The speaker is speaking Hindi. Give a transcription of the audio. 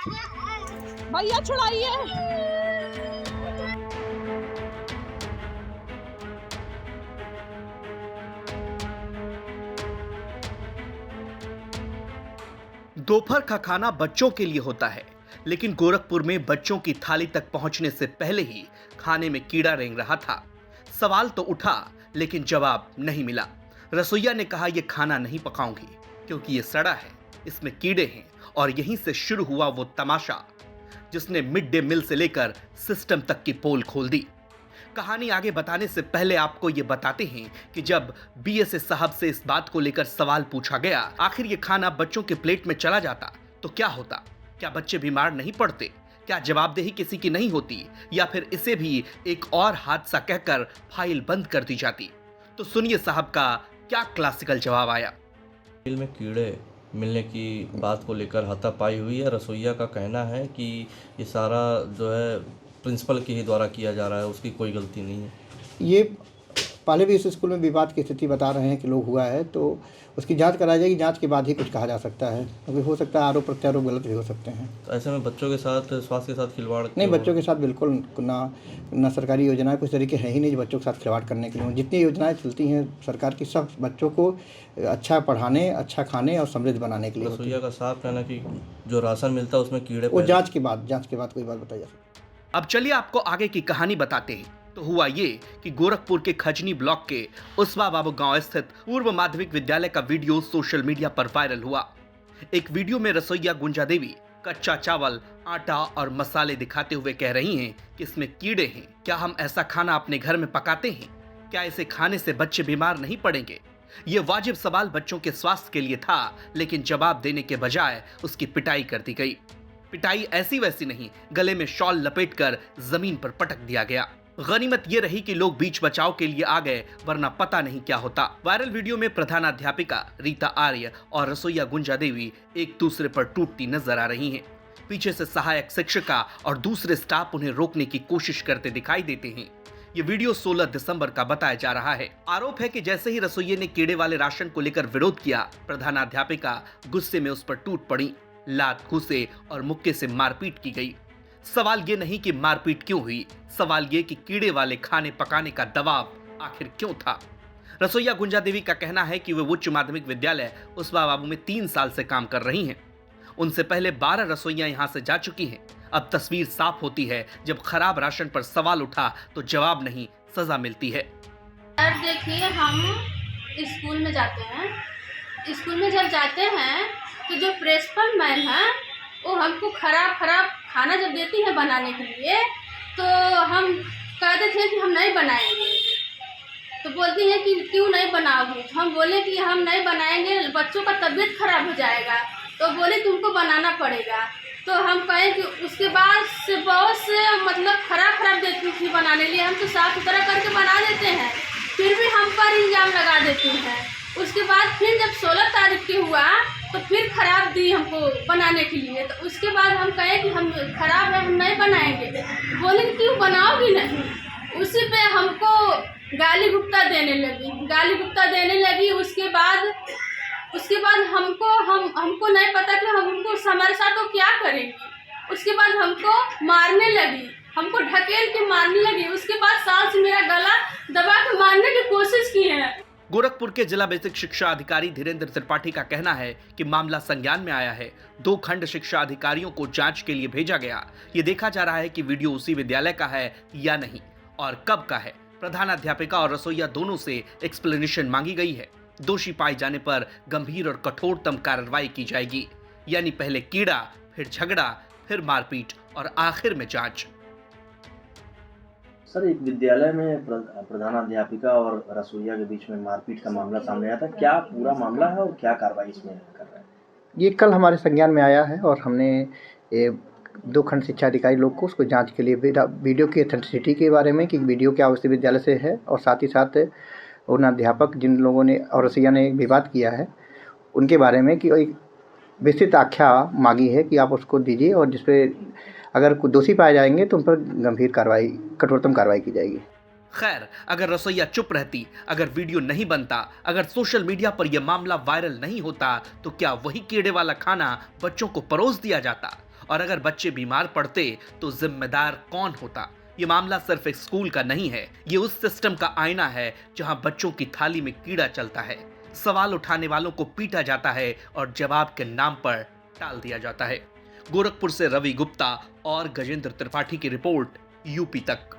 भैया छुड़ाइए। दोपहर का खाना बच्चों के लिए होता है, लेकिन गोरखपुर में बच्चों की थाली तक पहुंचने से पहले ही खाने में कीड़ा रेंग रहा था। सवाल तो उठा, लेकिन जवाब नहीं मिला। रसोइया ने कहा यह खाना नहीं पकाऊंगी क्योंकि ये सड़ा है, इसमें कीड़े हैं। और यहीं से शुरू हुआ वो तमाशा जिसने मिड डे मील से लेकर सिस्टम तक की पोल खोल दी। कहानी आगे बताने से पहले आपको ये बताते हैं कि जब बीएसए साहब से इस बात को लेकर सवाल पूछा गया, आखिर ये खाना बच्चों के प्लेट में चला जाता तो क्या होता? क्या बच्चे बीमार नहीं पड़ते? क्या जवाबदेही किसी की नहीं होती? या फिर इसे भी एक और हादसा कहकर फाइल बंद कर दी जाती? तो सुनिए साहब का क्या क्लासिकल जवाब आया। मिल में कीड़े मिलने की बात को लेकर हाथापाई हुई है। रसोइया का कहना है कि ये सारा जो है प्रिंसिपल के ही द्वारा किया जा रहा है, उसकी कोई गलती नहीं है। ये पहले भी इस स्कूल में विवाद की स्थिति बता रहे हैं कि लोग हुआ है, तो उसकी जांच कराई जाएगी। जांच के बाद ही कुछ कहा जा सकता है, क्योंकि हो सकता है आरोप प्रत्यारोप गलत भी हो सकते हैं। तो ऐसे में बच्चों के साथ, स्वास्थ्य के साथ खिलवाड़ नहीं, बच्चों के साथ बिल्कुल ना सरकारी योजनाएं कुछ तरीके है ही नहीं जो बच्चों के साथ खिलवाड़ करने के लिए। जितनी योजनाएं चलती हैं सरकार की, सब बच्चों को अच्छा पढ़ाने, अच्छा खाने और समृद्ध बनाने के लिए। रसोइया का साफ कहना कि जो राशन मिलता है उसमें कीड़े, वो जाँच के बाद कोई बात बताई जा सकती है। अब चलिए आपको आगे की कहानी बताते हैं। तो हुआ ये कि गोरखपुर के खजनी ब्लॉक के उसवा बाबू गांव स्थित पूर्व माध्यमिक विद्यालय का वीडियो सोशल मीडिया पर वायरल हुआ। एक वीडियो में रसोइया गुंजा देवी कच्चा चावल, आटा और मसाले दिखाते हुए कह रही हैं कि इसमें कीड़े हैं। क्या हम ऐसा खाना अपने घर में पकाते हैं? क्या इसे खाने से बच्चे बीमार नहीं पड़ेंगे? ये वाजिब सवाल बच्चों के स्वास्थ्य के लिए था, लेकिन जवाब देने के बजाय उसकी पिटाई कर दी गई। पिटाई ऐसी वैसी नहीं, गले में शॉल लपेटकर जमीन पर पटक दिया गया। गनीमत ये रही कि लोग बीच बचाव के लिए आ गए, वरना पता नहीं क्या होता। वायरल वीडियो में प्रधानाध्यापिका रीता आर्य और रसोइया गुंजा देवी एक दूसरे पर टूटती नजर आ रही हैं। पीछे से सहायक शिक्षिका और दूसरे स्टाफ उन्हें रोकने की कोशिश करते दिखाई देते हैं। ये वीडियो 16 दिसंबर का बताया जा रहा है। आरोप है कि जैसे ही रसोइये ने कीड़े वाले राशन को लेकर विरोध किया, प्रधानाध्यापिका गुस्से में उस पर टूट पड़ी। लात, घूंसे और मुक्के से मारपीट की गई। सवाल ये नहीं कि मारपीट क्यों हुई, सवाल ये कि कीड़े वाले खाने पकाने का दबाव आखिर क्यों था। रसोइया गुंजा देवी का कहना है कि वे उच्च माध्यमिक विद्यालय उसवा बाबू में 3 साल से काम कर रही हैं। उनसे पहले 12 रसोइयां यहां से जा चुकी हैं। अब तस्वीर साफ होती है, जब खराब राशन पर सवाल उठा तो जवाब नहीं, सजा मिलती है। सर देखिए, हम स्कूल में जाते हैं, स्कूल में जब जाते हैं तो जो प्रिंसिपल मैम है वो हमको खराब खाना जब देती है बनाने के लिए, तो हम कहते थे कि हम नहीं बनाएंगे। तो बोलती हैं कि क्यों नहीं बनाओगे? तो हम बोले कि हम नहीं बनाएंगे, बच्चों का तबीयत खराब हो जाएगा। तो बोले तुमको बनाना पड़ेगा। तो हम कहें कि उसके बाद से बहुत से मतलब खराब देती थी बनाने के लिए। हम तो साफ़ सुथरा करके बना देते हैं, फिर भी हम पर इल्ज़ाम लगा देती हैं। उसके बाद फिर जब 16 तारीख के हुआ तो फिर खराब दी हमको बनाने के लिए। तो उसके बाद हम कहे कि हम खराब है, हम नहीं बनाएंगे। बोले क्यों बनाओगी नहीं? उसी पे हमको गाली गुप्ता देने लगी। उसके बाद हमको नहीं पता कि हम उनको हमारे साथ वो क्या करेंगी। उसके बाद हमको मारने लगी, हमको ढकेल के मारने लगी। उसके बाद साल से मेरा गला दबा के मारने की कोशिश की है। गोरखपुर के जिला बेसिक शिक्षा अधिकारी धीरेन्द्र त्रिपाठी का कहना है कि मामला संज्ञान में आया है। 2 खंड शिक्षा अधिकारियों को जांच के लिए भेजा गया। ये देखा जा रहा है कि वीडियो उसी विद्यालय का है या नहीं और कब का है। प्रधानाध्यापिका और रसोइया दोनों से एक्सप्लेनेशन मांगी गई है। दोषी पाए जाने पर गंभीर और कठोरतम कार्रवाई की जाएगी, यानी पहले कीड़ा, फिर झगड़ा, फिर मारपीट और आखिर में जांच। सर, एक विद्यालय में प्रधानाध्यापिका और रसोइया के बीच में मारपीट का मामला सामने आया था। क्या पूरा मामला है और क्या कार्रवाई इसमें कर रहा है? ये कल हमारे संज्ञान में आया है और हमने 2 खंड शिक्षा अधिकारी लोग को उसको जांच के लिए वीडियो की ऑथेंटिसिटी के बारे में कि वीडियो क्या उसी विद्यालय से है, और साथ ही साथ उन अध्यापक जिन लोगों ने और रसोइया ने विवाद किया है उनके बारे में कि एक विस्तृत आख्या मांगी है कि आप उसको दीजिए, और जिसपे अगर कोई दोषी पाए जाएंगे तो उन पर गंभीर कार्रवाई, कठोरतम कार्रवाई की जाएगी। खैर, अगर रसोइया चुप रहती, अगर वीडियो नहीं बनता, अगर सोशल मीडिया पर यह मामला वायरल नहीं होता, तो क्या वही कीड़े वाला खाना बच्चों को परोस दिया जाता? और अगर बच्चे बीमार पड़ते तो जिम्मेदार कौन होता? ये मामला सिर्फ एक स्कूल का नहीं है, ये उस सिस्टम का आईना है जहां बच्चों की थाली में कीड़ा चलता है, सवाल उठाने वालों को पीटा जाता है और जवाब के नाम पर टाल दिया जाता है। गोरखपुर से रवि गुप्ता और गजेंद्र त्रिपाठी की रिपोर्ट, यूपी तक।